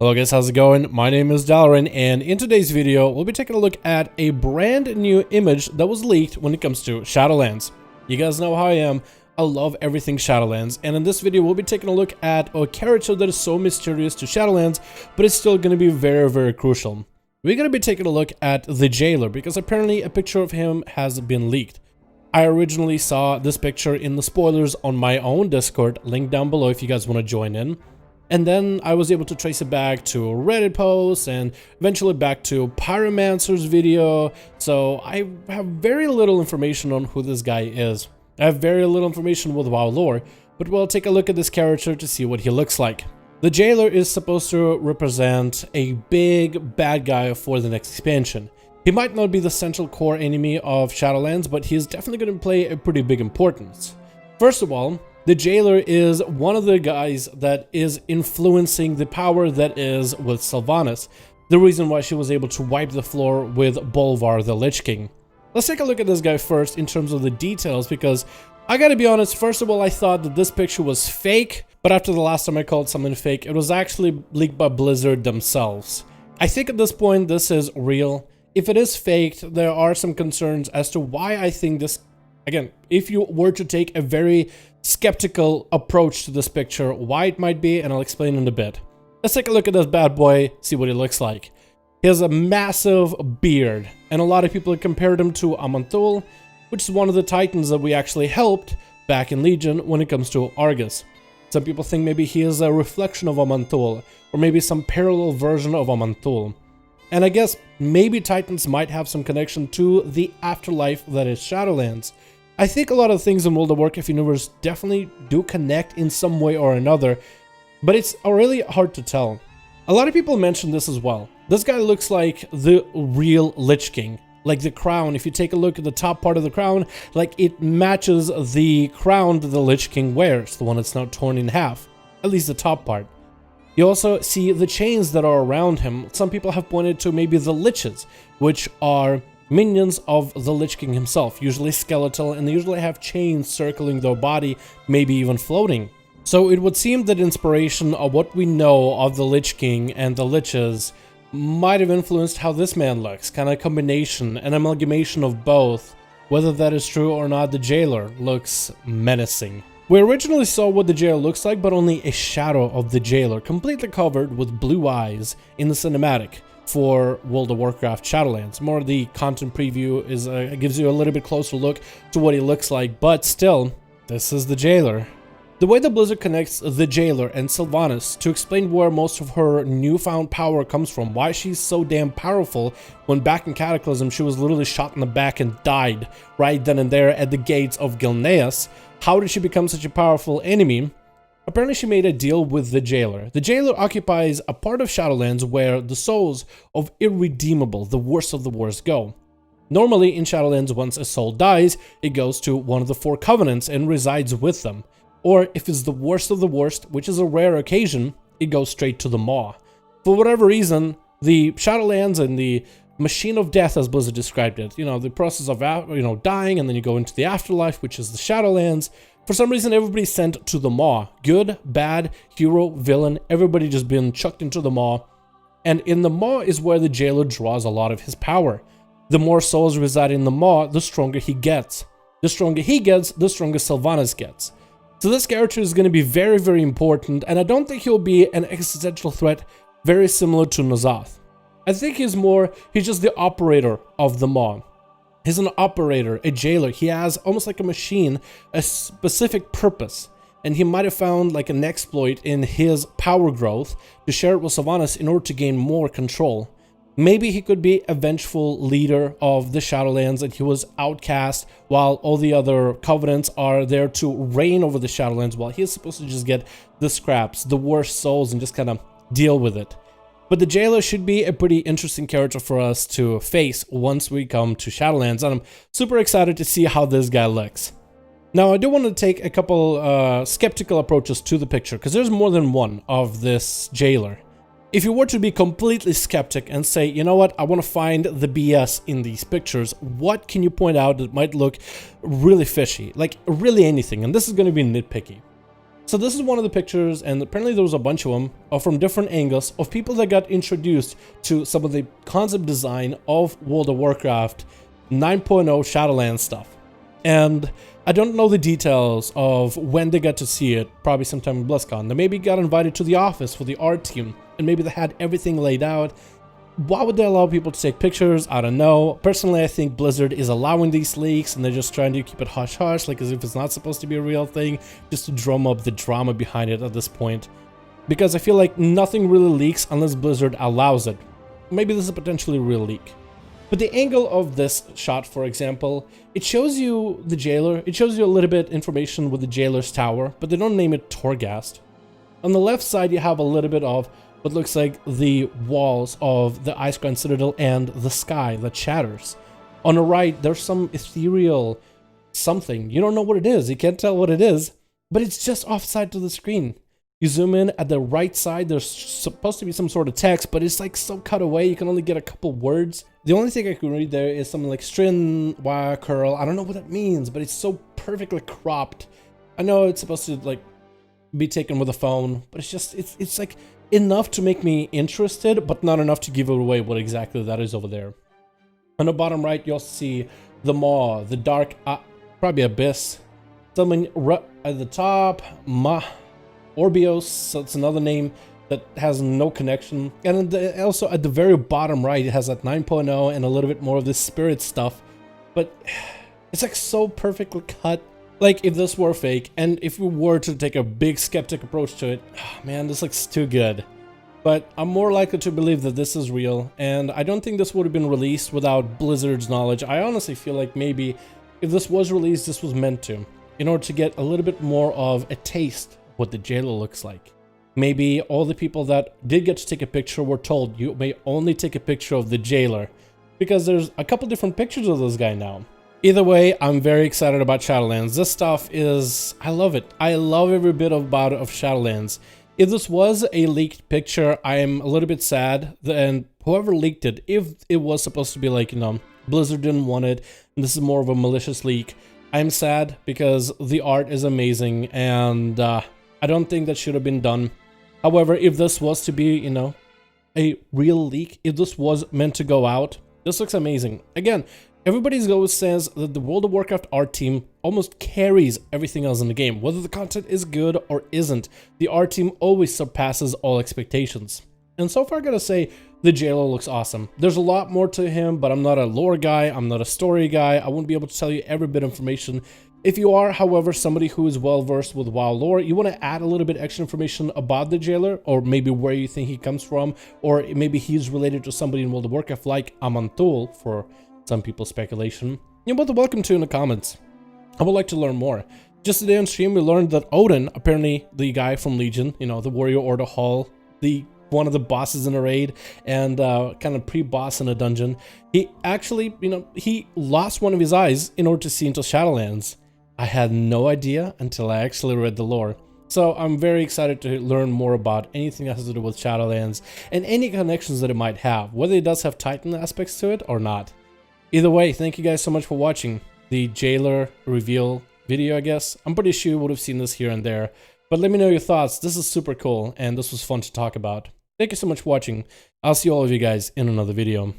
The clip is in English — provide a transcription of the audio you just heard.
Hello guys, how's it going? My name is Dalaran, and in today's video, we'll be taking a look at a brand new image that was leaked when it comes to Shadowlands. You guys know how I am. I love everything Shadowlands, and in this video, we'll be taking a look at a character that is so mysterious to Shadowlands, but it's still going to be very crucial. We're going to be taking a look at the Jailer, because apparently a picture of him has been leaked. I originally saw this picture in the spoilers on my own Discord, link down below if you guys want to join in. And then I was able to trace it back to Reddit posts and eventually back to Pyromancer's video. So I have very little information on who this guy is. I have very little information with WoW lore, but we'll take a look at this character to see what he looks like. The Jailer is supposed to represent a big bad guy for the next expansion. He might not be the central core enemy of Shadowlands, but he's definitely going to play a pretty big importance. First of all, the Jailer is one of the guys that is influencing the power that is with Sylvanas, the reason why she was able to wipe the floor with Bolvar the Lich King. Let's take a look at this guy first in terms of the details, because I gotta be honest, first of all, I thought that this picture was fake, but after the last time I called something fake, it was actually leaked by Blizzard themselves. I think at this point this is real. If it is faked, there are some concerns as to why I think this. Again, if you were to take a very skeptical approach to this picture, why it might be, and I'll explain in a bit. Let's take a look at this bad boy, see what he looks like. He has a massive beard, and a lot of people have compared him to Amantul, which is one of the titans that we actually helped back in Legion when it comes to Argus. Some people think maybe he is a reflection of Amantul, or maybe some parallel version of Amantul. And I guess maybe Titans might have some connection to the afterlife that is Shadowlands. I think a lot of things in World of Warcraft universe definitely do connect in some way or another, but it's really hard to tell. A lot of people mention this as well. This guy looks like the real Lich King. Like the crown, if you take a look at the top part of the crown, like it matches the crown that the Lich King wears, the one that's now torn in half, at least the top part. You also see the chains that are around him. Some people have pointed to maybe the Liches, which are minions of the Lich King himself, usually skeletal, and they usually have chains circling their body, maybe even floating. So it would seem that inspiration of what we know of the Lich King and the Liches might have influenced how this man looks, kind of a combination, an amalgamation of both. Whether that is true or not, the Jailer looks menacing. We originally saw what the Jailer looks like, but only a shadow of the Jailer, completely covered with blue eyes in the cinematic for World of Warcraft Shadowlands. More of the content preview is gives you a little bit closer look to what he looks like, but still, this is the Jailer. The way that Blizzard connects the Jailer and Sylvanas to explain where most of her newfound power comes from, why she's so damn powerful, when back in Cataclysm she was literally shot in the back and died right then and there at the gates of Gilneas. How did she become such a powerful enemy? Apparently she made a deal with the Jailer. The Jailer occupies a part of Shadowlands where the souls of irredeemable, the worst of the worst, go. Normally in Shadowlands, once a soul dies, it goes to one of the four covenants and resides with them. Or if it's the worst of the worst, which is a rare occasion, it goes straight to the Maw. For whatever reason, the Shadowlands and the machine of death, as Blizzard described it, you know, the process of, dying, and then you go into the afterlife, which is the Shadowlands. For some reason, everybody's sent to the Maw. Good, bad, hero, villain, everybody just been chucked into the Maw. And in the Maw is where the Jailer draws a lot of his power. The more souls reside in the Maw, the stronger he gets. The stronger he gets, the stronger Sylvanas gets. So this character is going to be very important, and I don't think he'll be an existential threat very similar to N'Zoth. I think he's just the operator of the Maw. He's an operator, a Jailer. He has almost like a machine, a specific purpose. And he might have found like an exploit in his power growth to share it with Sylvanas in order to gain more control. Maybe he could be a vengeful leader of the Shadowlands and he was outcast while all the other covenants are there to reign over the Shadowlands, while he's supposed to just get the scraps, the worst souls, and just kind of deal with it. But the Jailer should be a pretty interesting character for us to face once we come to Shadowlands, and I'm super excited to see how this guy looks. Now, I do want to take a couple skeptical approaches to the picture, because there's more than one of this Jailer. If you were to be completely skeptic and say, you know what, I want to find the BS in these pictures, what can you point out that might look really fishy? Like, really anything, and this is going to be nitpicky. So this is one of the pictures, and apparently there was a bunch of them from different angles of people that got introduced to some of the concept design of World of Warcraft 9.0 Shadowlands stuff. And I don't know the details of when they got to see it, probably sometime in BlizzCon. They maybe got invited to the office for the art team, and maybe they had everything laid out. Why would they allow people to take pictures? I don't know. Personally, I think Blizzard is allowing these leaks and they're just trying to keep it hush-hush, like as if it's not supposed to be a real thing, just to drum up the drama behind it at this point. Because I feel like nothing really leaks unless Blizzard allows it. Maybe this is a potentially real leak. But the angle of this shot, for example, it shows you the jailer. It shows you a little bit information with the jailer's tower, but they don't name it Torghast. On the left side, you have a little bit of what looks like the walls of the Icecrown Citadel and the sky that shatters. On the right, there's some ethereal something. You don't know what it is. You can't tell what it is, but it's just offside to the screen. You zoom in at the right side, there's supposed to be some sort of text, but it's like so cut away, you can only get a couple words. The only thing I can read there is something like string, wire, curl. I don't know what that means, but it's so perfectly cropped. I know it's supposed to like be taken with a phone, but it's just, it's like enough to make me interested, but not enough to give away what exactly that is over there. On the bottom right, you'll see the maw, the dark, probably abyss. Something at the top, Orbios, so it's another name that has no connection. And also at the very bottom right, it has that 9.0 and a little bit more of this spirit stuff. But it's like so perfectly cut. Like if this were fake, and if we were to take a big skeptic approach to it, oh man, this looks too good. But I'm more likely to believe that this is real, and I don't think this would have been released without Blizzard's knowledge. I honestly feel like maybe if this was released, this was meant to, in order to get a little bit more of a taste of what the jailer looks like. Maybe all the people that did get to take a picture were told you may only take a picture of the jailer, because there's a couple different pictures of this guy now. Either way, I'm very excited about Shadowlands. This stuff is, I love it. I love every bit about it of Shadowlands. If this was a leaked picture, I am a little bit sad. And whoever leaked it, if it was supposed to be like, you know, Blizzard didn't want it, and this is more of a malicious leak, I'm sad because the art is amazing, and I don't think that should have been done. However, if this was to be, you know, a real leak, if this was meant to go out, this looks amazing. Again, everybody always says that the World of Warcraft art team almost carries everything else in the game. Whether the content is good or isn't, the art team always surpasses all expectations. And so far, I gotta say, the jailer looks awesome. There's a lot more to him, but I'm not a lore guy, I'm not a story guy, I wouldn't be able to tell you every bit of information. If you are, however, somebody who is well versed with WoW lore, you want to add a little bit extra information about the jailer, or maybe where you think he comes from, or maybe he's related to somebody in World of Warcraft like Amantul, for some people's speculation, you're both welcome to in the comments. I would like to learn more. Just today on stream, we learned that Odin, apparently the guy from Legion, you know, the Warrior Order Hall, one of the bosses in a raid, and kind of pre-boss in a dungeon, he actually, you know, he lost one of his eyes in order to see into Shadowlands. I had no idea until I actually read the lore. So I'm very excited to learn more about anything that has to do with Shadowlands and any connections that it might have, whether it does have Titan aspects to it or not. Either way, thank you guys so much for watching the jailer reveal video, I guess. I'm pretty sure you would have seen this here and there, but let me know your thoughts. This is super cool, and this was fun to talk about. Thank you so much for watching. I'll see all of you guys in another video.